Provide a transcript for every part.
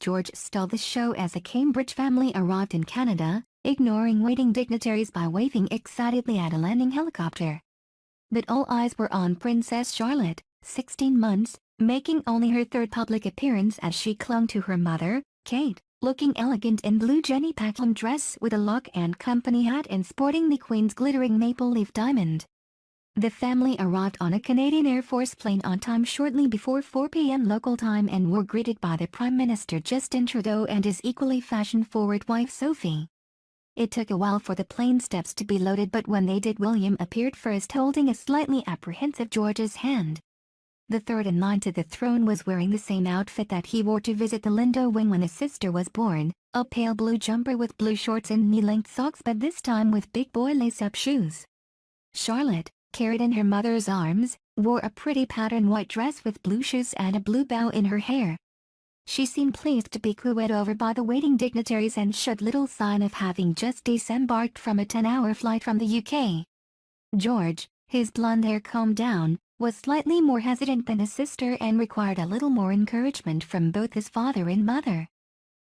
George stole the show as the Cambridge family arrived in Canada, ignoring waiting dignitaries by waving excitedly at a landing helicopter. But all eyes were on Princess Charlotte, 16 months, making only her third public appearance as she clung to her mother, Kate, looking elegant in blue Jenny Packham dress with a Locke and Co hat and sporting the Queen's glittering maple leaf diamond. The family arrived on a Canadian Air Force plane on time shortly before 4 p.m. local time and were greeted by the Prime Minister Justin Trudeau and his equally fashion-forward wife Sophie. It took a while for the plane steps to be loaded, but when they did, William appeared first holding a slightly apprehensive George's hand. The third in line to the throne was wearing the same outfit that he wore to visit the Lindo wing when his sister was born, a pale blue jumper with blue shorts and knee-length socks, but this time with big boy lace-up shoes. Charlotte, carried in her mother's arms, wore a pretty patterned white dress with blue shoes and a blue bow in her hair. She seemed pleased to be cooed over by the waiting dignitaries and showed little sign of having just disembarked from a 10-hour flight from the UK. George, his blonde hair combed down, was slightly more hesitant than his sister and required a little more encouragement from both his father and mother.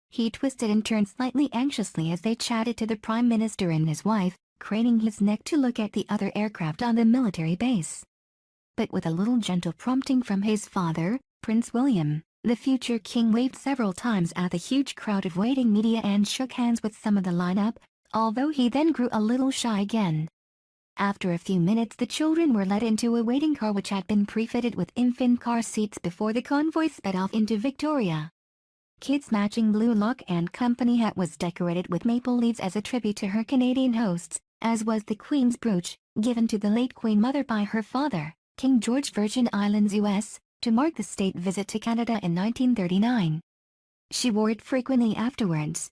He twisted and turned slightly anxiously as they chatted to the Prime Minister and his wife, craning his neck to look at the other aircraft on the military base. But with a little gentle prompting from his father, Prince William, the future king waved several times at the huge crowd of waiting media and shook hands with some of the lineup, although he then grew a little shy again. After a few minutes, the children were led into a waiting car which had been pre-fitted with infant car seats before the convoy sped off into Victoria. Kate's matching blue Locke and Co hat was decorated with maple leaves as a tribute to her Canadian hosts, as was the Queen's brooch, given to the late Queen Mother by her father, King George, Virgin Islands, US, to mark the state visit to Canada in 1939. She wore it frequently afterwards,